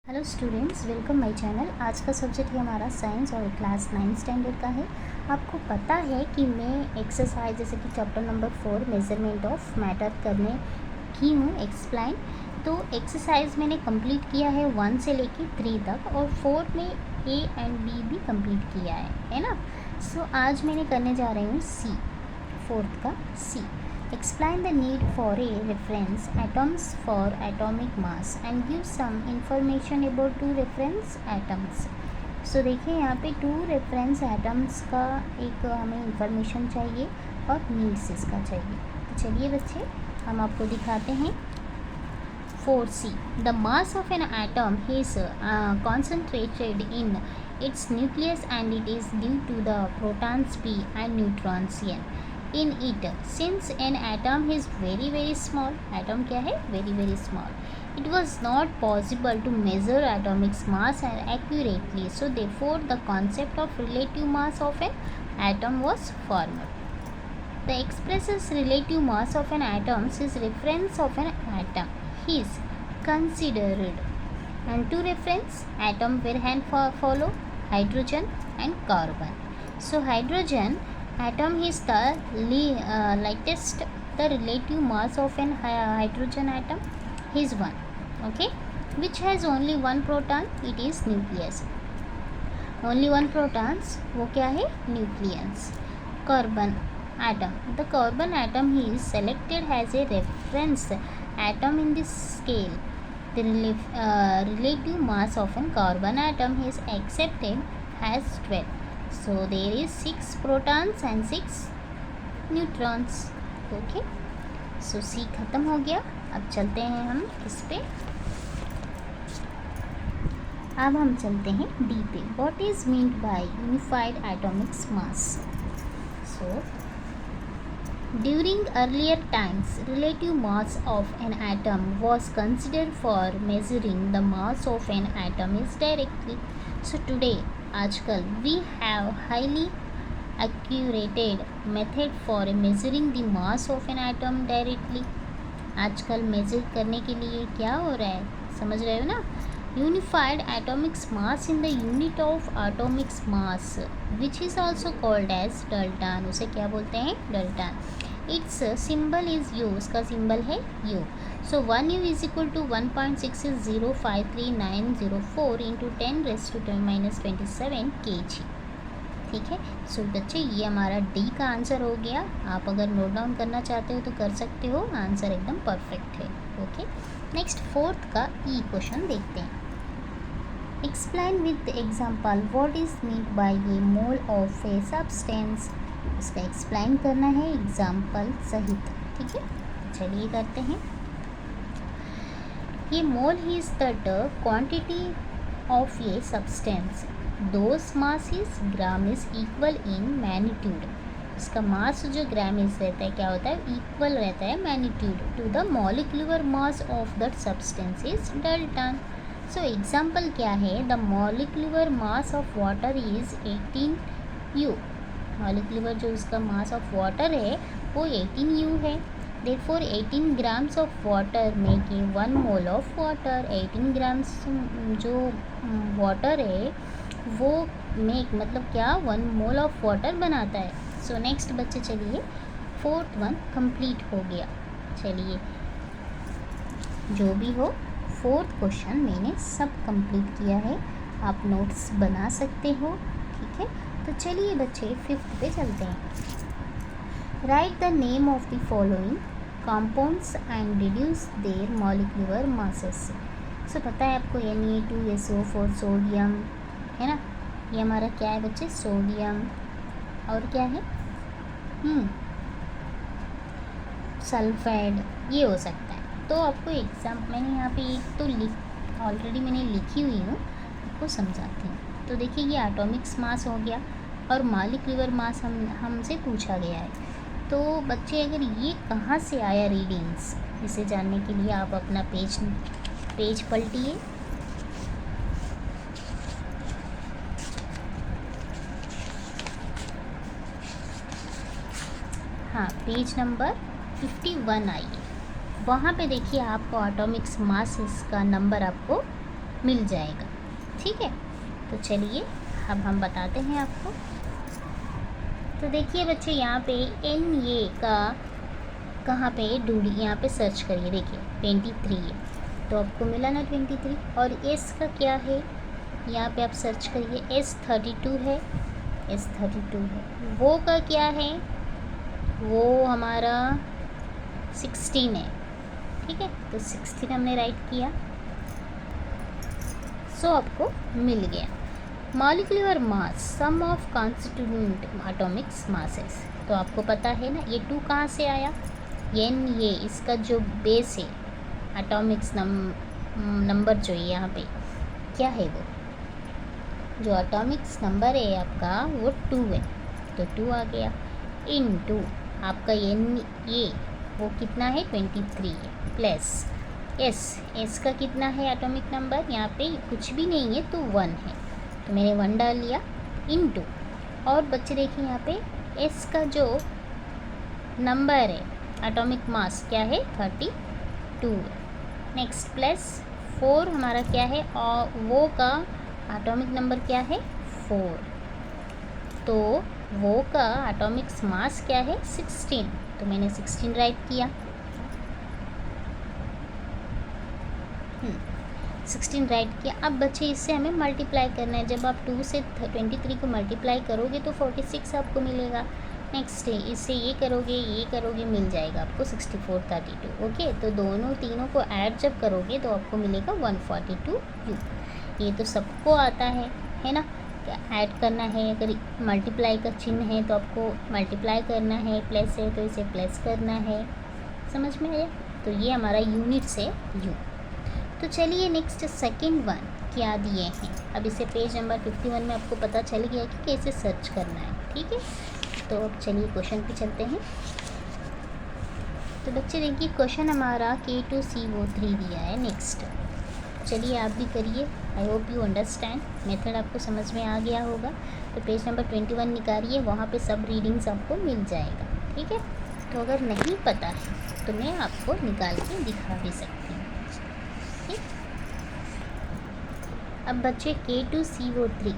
Hello students, welcome my channel. आज का subject है हमारा साइंस और क्लास 9 स्टैंडर्ड का है। आपको पता है कि मैं एक्सरसाइज जैसे कि chapter number 4 measurement of matter करने की हूँ एक्सप्लेन। तो एक्सरसाइज मैंने कंप्लीट किया है 1 से लेके 3 तक, और 4 में ए एंड बी भी कंप्लीट किया है ना। सो आज मैंने करने जा रही हूँ सी, फोर्थ का सी। Explain the need for a reference atoms for atomic mass and give some information about two reference atoms. So देखिए यहाँ पे टू रेफरेंस एटम्स का एक हमें इंफॉर्मेशन चाहिए और नीड्स इसका चाहिए। तो चलिए बच्चे हम आपको दिखाते हैं। 4C. The mass of an atom is concentrated in its nucleus and it is due to the protons P and neutrons N in it. Since an atom is very small, atom क्या है very small, it was not possible to measure atomic mass accurately, so therefore the concept of relative mass of an atom was formed. The expresses relative mass of an atom is reference of an atom is considered, and two reference atom were follow hydrogen and carbon. So hydrogen atom is the lightest. The relative mass of an hydrogen atom is 1, okay, which has only one proton. It is nucleus. Only one protons, वो क्या है nucleus. Carbon atom. The carbon atom is selected as a reference atom in this scale. The relative mass of a carbon atom is accepted as 12. So there is 6 protons and 6 neutrons. Okay. So C खत्म हो गया। अब चलते हैं हम किस पे, अब हम चलते हैं D पे। What is meant by unified atomic mass? So during earlier times, relative mass of an atom was considered for measuring the mass of an atom is directly. So today, आजकल we have highly accurate method for measuring the mass of an atom directly. आजकल major करने के लिए क्या हो रहा है, समझ रहे हो ना। Unified atomic mass in the unit of atomic mass which is also called as Dalton. उसे क्या बोलते हैं, Dalton. Its symbol is U, उसका सिंबल है U. So 1 U is equal to 1.66053904 into 10⁻⁻27 kg। ठीक है। सो बच्चे ये हमारा डी का आंसर हो गया। आप अगर नोट डाउन करना चाहते हो तो कर सकते हो, आंसर एकदम परफेक्ट है। ओके, नेक्स्ट फोर्थ का ई क्वेश्चन देखते हैं। Explain with example what is meant by A mole of a substance. इसका एक्सप्लेन करना है एग्जाम्पल सहित। ठीक है, चलिए करते हैं। ये mole is that quantity of a substance those mass is gram is equal in magnitude. इसका मास जो ग्राम इज रहता है क्या होता है, इक्वल रहता है magnitude to the molecular mass of that substance is Dalton. So example क्या है, the molecular mass of water is 18 U। Molecular जो उसका मास ऑफ वाटर है वो 18 U है। Therefore 18 grams of water make 1 mole of water। 18 grams जो water है वो मेक मतलब क्या, 1 मोल ऑफ वाटर बनाता है। सो नेक्स्ट बच्चे चलिए, फोर्थ वन कंप्लीट हो गया। चलिए जो भी हो, फोर्थ क्वेश्चन मैंने सब कंप्लीट किया है, आप नोट्स बना सकते हो। ठीक है, तो चलिए बच्चे फिफ्थ पे चलते हैं। Write the name of the following compounds and deduce their molecular masses. So पता है आपको Na2SO4 सोडियम है ना, ये हमारा क्या है बच्चे, सोडियम। और क्या है, सल्फाइड, ये हो सकता है। तो आपको एग्जाम मैंने यहाँ पे एक तो ऑलरेडी मैंने लिखी हुई हूँ, आपको समझाती हूँ। तो देखिए ये एटॉमिक मास हो गया और मॉलिक्यूलर मास हमसे पूछा गया है। तो बच्चे अगर ये कहाँ से आया रीडिंग्स, इसे जानने के लिए आप अपना पेज पलटिए। हाँ, पेज नंबर 51 आइए, वहाँ पे देखिए आपको एटॉमिक मास का नंबर आपको मिल जाएगा। ठीक है, तो चलिए अब हम बताते हैं आपको। तो देखिए बच्चे, यहाँ पे NA का कहाँ पे ढूंढी, यहाँ पे सर्च करिए। देखिए 23 है तो आपको मिला ना 23। और S का क्या है, यहाँ पे आप सर्च करिए, S32 है, S32 है। वो का क्या है, वो हमारा 16 है। ठीक है, तो 16 हमने राइट किया, सो आपको मिल गया। Molecular mass, sum of constituent atomics masses. तो आपको पता है ना ये 2 कहाँ से आया, ये इसका जो बेस है, एटॉमिक्स नंबर जो है यहाँ पे क्या है, वो जो एटॉमिक्स नंबर है आपका वो 2 है, तो 2 आ गया। इनटू आपका ये वो कितना है 23 है, प्लस एस का कितना है एटॉमिक नंबर, यहाँ पे कुछ भी नहीं है तो 1 है, तो मैंने 1 डाल लिया। इनटू और बच्चे देखिए यहाँ पे एस का जो नंबर है एटॉमिक मास क्या है 32 है। नेक्स्ट प्लस 4 हमारा क्या है, और वो का एटॉमिक नंबर क्या है 4, तो वो का एटॉमिक मास क्या है 16, तो मैंने 16 राइट किया। 16 राइट किया। अब बच्चे इससे हमें मल्टीप्लाई करना है। जब आप 2 से 23 को मल्टीप्लाई करोगे तो 46 आपको मिलेगा। नेक्स्ट है इससे ये करोगे मिल जाएगा आपको 64 32। ओके, तो दोनों तीनों को ऐड जब करोगे तो आपको मिलेगा 142 U। ये तो सबको आता है ना, ऐड करना है। अगर मल्टीप्लाई का चिन्ह है तो आपको मल्टीप्लाई करना है, प्लस है तो इसे प्लस करना है। समझ में आया? तो ये हमारा यूनिट से U। तो चलिए नेक्स्ट सेकंड वन क्या दिए हैं। अब इसे पेज नंबर 51 में आपको पता चल गया कि कैसे सर्च करना है। ठीक है, तो अब चलिए क्वेश्चन पे चलते हैं। तो बच्चे देखिए क्वेश्चन हमारा K2CO3 दिया है। नेक्स्ट चलिए आप भी करिए। I hope you understand, method आपको समझ में आ गया होगा। तो पेज नंबर 21 निकालिए, वहाँ पे सब रीडिंग्स आपको मिल जाएगा। ठीक है, तो अगर नहीं पता है तो मैं आपको निकाल के दिखा भी सकती हूँ। ठीक, अब बच्चे K2CO3,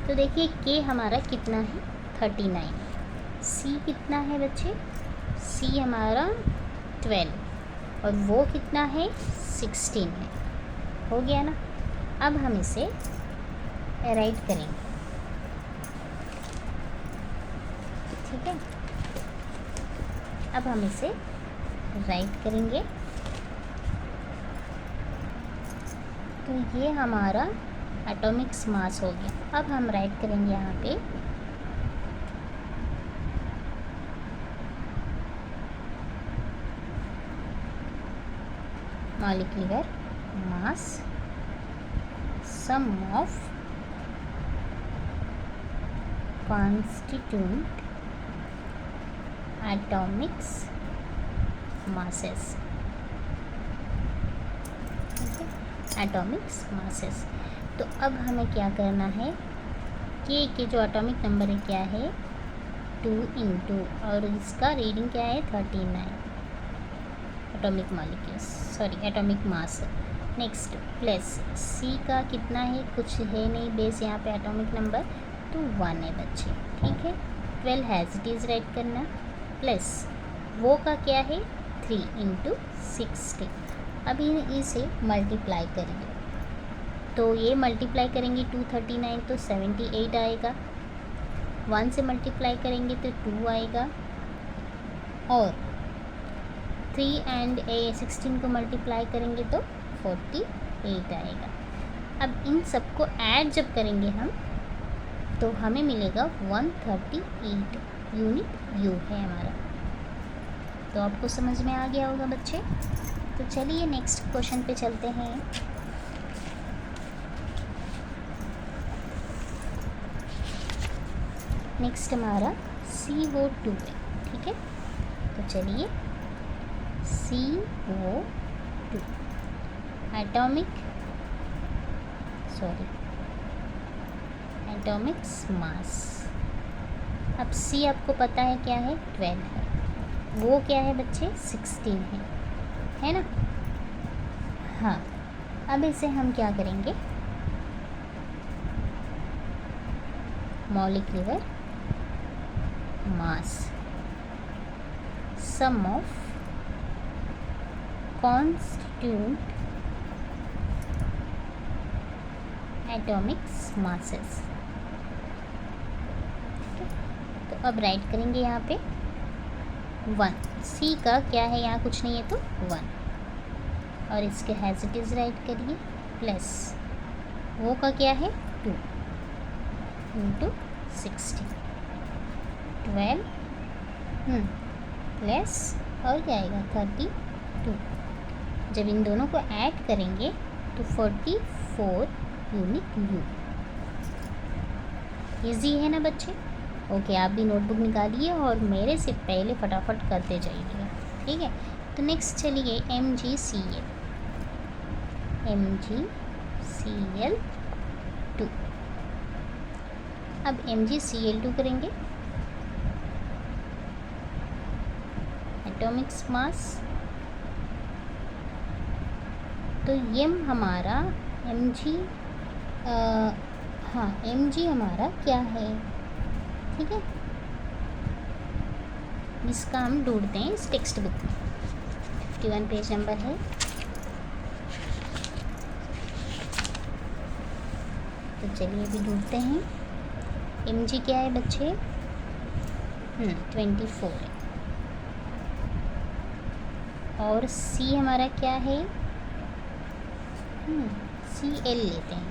तो देखिए K हमारा कितना है 39, C कितना है बच्चे, C हमारा 12 और वो कितना है 16 है। हो गया ना। अब हम इसे राइट करेंगे। ठीक है, अब हम इसे राइट करेंगे। तो ये हमारा एटॉमिक मास हो गया। अब हम राइट करेंगे यहाँ पे molecular mass sum of constituent atomics masses. Atomics masses. तो अब हमें क्या करना है, के जो एटॉमिक नंबर है क्या है 2 इंटू और इसका रीडिंग क्या है 39 atomic molecules, sorry atomic mass. Next plus C का कितना है, कुछ है नहीं बेस यहाँ पे एटॉमिक नंबर, तो 1 है बच्चे। ठीक है, 12 हैज़ इट इज़ राइट करना, प्लस वो का क्या है 3 इंटू 60। अभी इसे मल्टीप्लाई करिए, तो ये मल्टीप्लाई करेंगे 239 तो 78 आएगा। 1 से मल्टीप्लाई करेंगे तो 2 आएगा, और 3 एंड 16 को मल्टीप्लाई करेंगे तो 48 आएगा। अब इन सबको ऐड जब करेंगे हम तो हमें मिलेगा 138 यूनिट यू है हमारा। तो आपको समझ में आ गया होगा बच्चे। तो चलिए नेक्स्ट क्वेश्चन पे चलते हैं। नेक्स्ट हमारा CO2 है। ठीक है, तो चलिए CO2 एटॉमिक्स मास। अब C आपको पता है क्या है 12 है, वो क्या है बच्चे 16 है ना। हाँ, अब इसे हम क्या करेंगे molecular mass, sum of constituent atomic masses। तो अब राइट करेंगे यहाँ पे 1, सी का क्या है यहाँ कुछ नहीं है तो 1, और इसके हैज़ इट इज़ राइट करिए, प्लस वो का क्या है 2 इंटू 60, 12 प्लस और क्या आएगा 32। जब इन दोनों को ऐड करेंगे तो 44 यूनिट यू। ईजी है ना बच्चे? ओके, आप भी नोटबुक निकालिए और मेरे से पहले फटाफट करते जाइएगा, ठीक है। तो नेक्स्ट चलिए MgCl, MgCl2। अब MgCl2 करेंगे, एटॉमिक मास, तो ये हमारा Mg Mg हमारा क्या है, ठीक है। इसका हम ढूंढते हैं इस टेक्स्ट बुक में, 51 पेज नंबर है। तो चलिए अभी ढूंढते हैं। Mg क्या है बच्चे? 24 है। और C हमारा क्या है? Cl लेते हैं।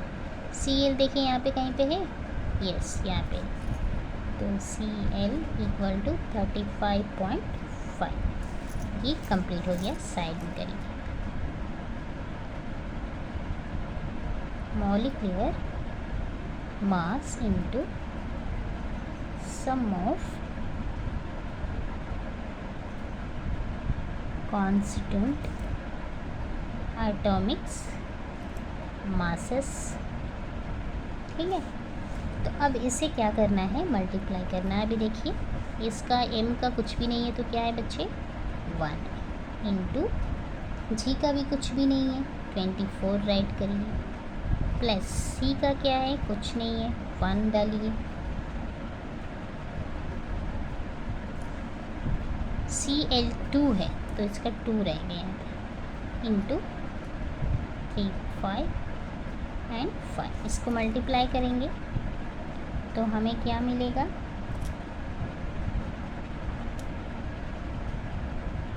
Cl देखिए यहाँ पे कहीं पे है, यस यहाँ पे, तो Cl इक्वल टू 35.5। ये कंप्लीट हो गया, साइड में करिए। Molecular mass into sum of constant atomics masses, ठीक है। तो अब इसे क्या करना है, मल्टीप्लाई करना है। अभी देखिए इसका m का कुछ भी नहीं है तो क्या है बच्चे 1 इंटू जी का भी कुछ भी नहीं है 24 राइट करिए, प्लस c का क्या है कुछ नहीं है 1 डालिए, Cl2 है तो इसका 2 रहेंगे यहाँ पे, इंटू 3, 5 एंड 5। इसको मल्टीप्लाई करेंगे तो हमें क्या मिलेगा,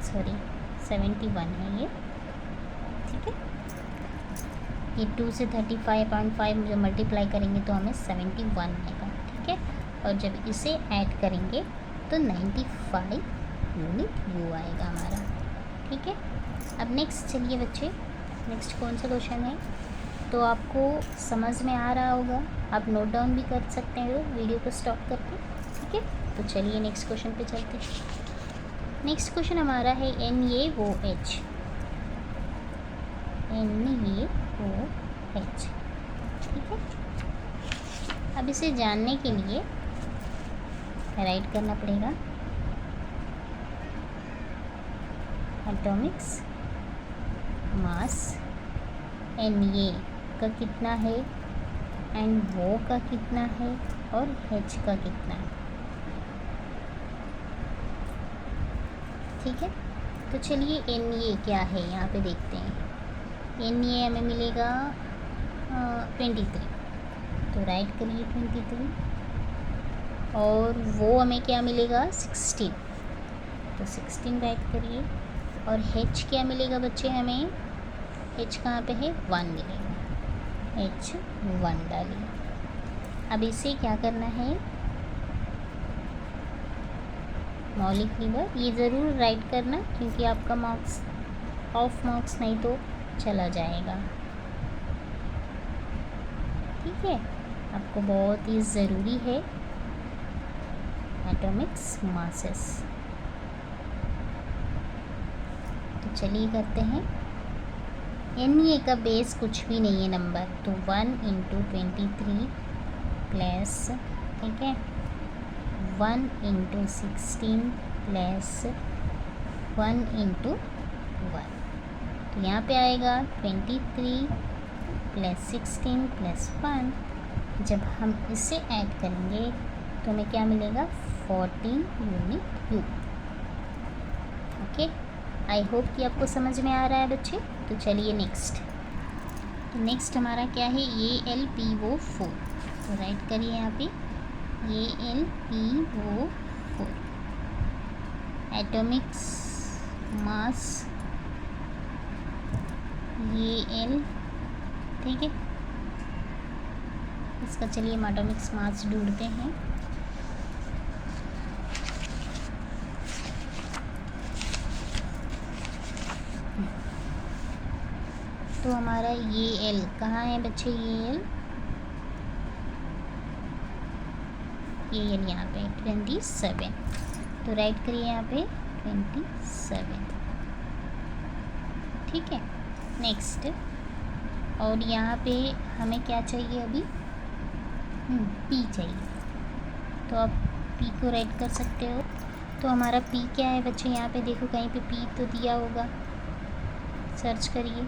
सॉरी 71 है ये, ठीक है। ये 2 से 35.5 जब मल्टीप्लाई करेंगे तो हमें 71 आएगा, ठीक है। और जब इसे ऐड करेंगे तो 95 यूनिट यू आएगा हमारा, ठीक है। अब नेक्स्ट चलिए बच्चे, नेक्स्ट कौन सा क्वेश्चन है, तो आपको समझ में आ रहा होगा, आप नोट डाउन भी कर सकते हैं वीडियो को स्टॉप करके, ठीक है। तो चलिए नेक्स्ट क्वेश्चन पे चलते हैं। नेक्स्ट क्वेश्चन हमारा है NaOH, NaOH, ठीक है। अब इसे जानने के लिए राइट करना पड़ेगा, एटॉमिक्स मास Na का कितना है एंड वो का कितना है और H का कितना है, ठीक है। तो चलिए Na क्या है यहाँ पे देखते हैं। Na हमें मिलेगा 23, तो राइट करिए 23, और वो हमें क्या मिलेगा 16, तो 16 राइट करिए। और H क्या मिलेगा बच्चे हमें, H कहाँ पे है 1 मिलेगा, H1 डालिए। अब इसे क्या करना है, मॉलिक्यूलर, ये ज़रूर राइट करना क्योंकि आपका मार्क्स ऑफ मार्क्स नहीं तो चला जाएगा, ठीक है। आपको बहुत ही ज़रूरी है एटॉमिक्स मासेस। तो चलिए करते हैं। Na का बेस कुछ भी नहीं है नंबर, तो 1 इंटू 23 प्लस, ठीक है, 1 इंटू 16 प्लस 1 इंटू 1, तो यहाँ पे आएगा 23 प्लस 16 प्लस 1, जब हम इसे ऐड करेंगे तो हमें क्या मिलेगा, 14 unit you. Okay, I hope कि आपको समझ में आ रहा है बच्चे। तो चलिए नेक्स्ट, तो नेक्स्ट हमारा क्या है, AlPO4। तो राइट करिए यहाँ पे AlPO4, एटॉमिक्स मास Al, ठीक है। इसका चलिए हम एटॉमिक्स मास ढूंढते हैं। तो हमारा Al कहाँ है बच्चे, Al यहाँ पे 27। तो राइट करिए यहाँ पे 27, ठीक है। नेक्स्ट, और यहाँ पे हमें क्या चाहिए अभी, P चाहिए। तो आप P को राइट कर सकते हो। तो हमारा P क्या है बच्चे, यहाँ पे देखो कहीं पे P तो दिया होगा, सर्च करिए।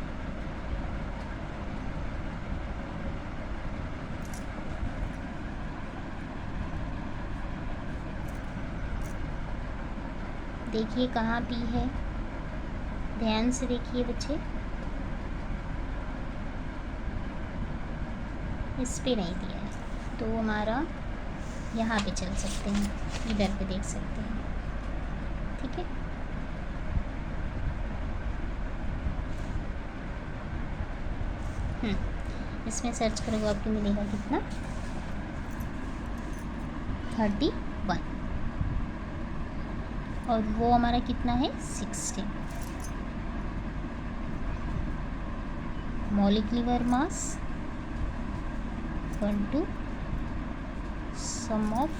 देखिए कहाँ P है, ध्यान से देखिए बच्चे, इस पे नहीं दिया है। तो हमारा यहाँ पे चल सकते हैं, इधर पे देख सकते हैं, ठीक है। इसमें सर्च करोगे आपको मिलेगा कितना, 31, और वो हमारा कितना है, 16। Molecular mass equal to sum of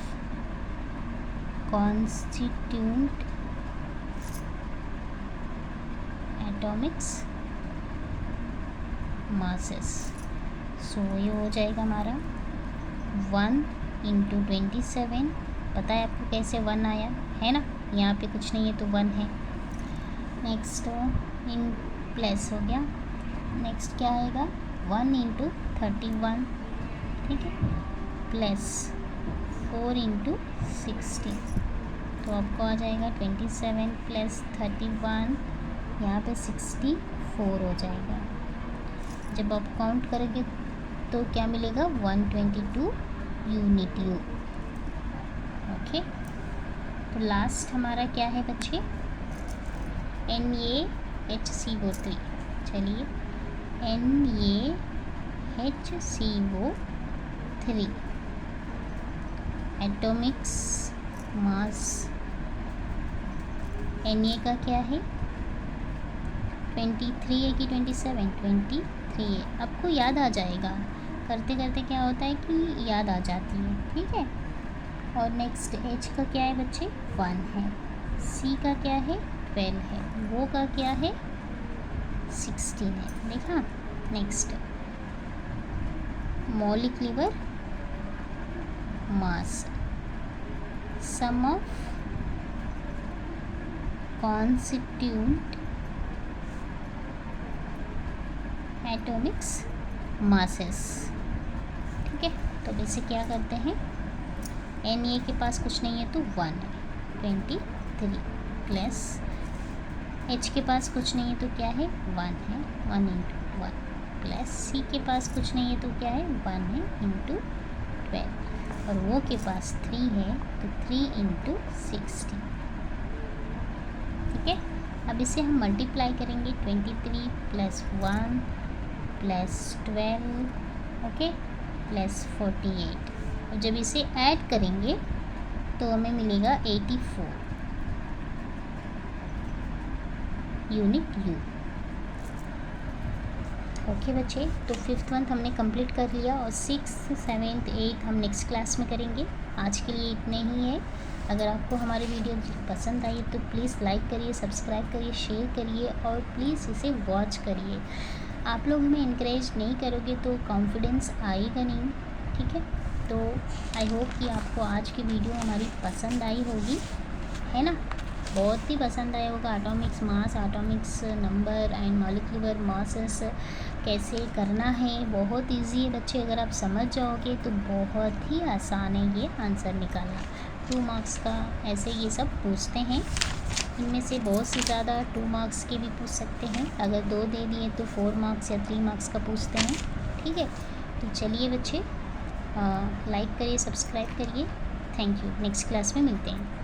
constituent atomics masses. So ये हो जाएगा हमारा 1 × 27। पता है आपको कैसे 1 आया है ना, यहाँ पे कुछ नहीं है तो 1 है। नेक्स्ट इन प्लस हो गया, नेक्स्ट क्या आएगा, 1 × 31, ठीक है, प्लस 4 × 16। तो आपको आ जाएगा 27 + 31, यहाँ पे 64 हो जाएगा। जब आप काउंट करोगे तो क्या मिलेगा, 122 यूनिट यू। ओके, तो लास्ट हमारा क्या है बच्चे, NaHCO3। चलिए NaHCO3 एटॉमिक्स मास, Na का क्या है, 23 है कि 27, 23 है। आपको याद आ जाएगा, करते करते क्या होता है कि याद आ जाती है, ठीक है। और नेक्स्ट H का क्या है बच्चे, 1 है। C का क्या है, 12 है। वो का क्या है, 16 है, देखा। Next molecular mass, sum of constituent atomics masses, ठीक है। तो वैसे क्या करते हैं, Na के पास कुछ नहीं है तो 1 है, 23, प्लस H के पास कुछ नहीं है तो क्या है, 1 है, 1 × 1, प्लस C के पास कुछ नहीं है तो क्या है, 1 है × 12, और वो के पास 3 है तो 3 × 16, ठीक है। अब इसे हम मल्टीप्लाई करेंगे, 23 + 1 + 12, ओके, + 48। और जब इसे ऐड करेंगे तो हमें मिलेगा 84 यूनिट यू। ओके बच्चे, तो 5th मंथ हमने कंप्लीट कर लिया, और 6th 7th 8th हम नेक्स्ट क्लास में करेंगे। आज के लिए इतने ही है। अगर आपको हमारी वीडियो पसंद आई तो प्लीज़ लाइक करिए, सब्सक्राइब करिए, शेयर करिए, और प्लीज़ इसे वॉच करिए। आप लोग हमें इनकरेज नहीं करोगे तो कॉन्फिडेंस आएगा नहीं, ठीक है। तो आई होप कि आपको आज की वीडियो हमारी पसंद आई होगी, है ना। बहुत ही पसंद आया होगा। Atomics mass, Atomics number and molecular masses कैसे करना है, बहुत इजी है बच्चे। अगर आप समझ जाओगे तो बहुत ही आसान है ये आंसर निकालना। 2 मार्क्स का ऐसे ये सब पूछते हैं। इनमें से बहुत से ज़्यादा 2 मार्क्स के भी पूछ सकते हैं। अगर 2 दे दिए तो 4 मार्क्स या 3 मार्क्स का पूछते हैं। ठीक है, तो चलिए बच्चे, लाइक करिए, सब्सक्राइब करिए। Thank you. नेक्स्ट क्लास में मिलते हैं।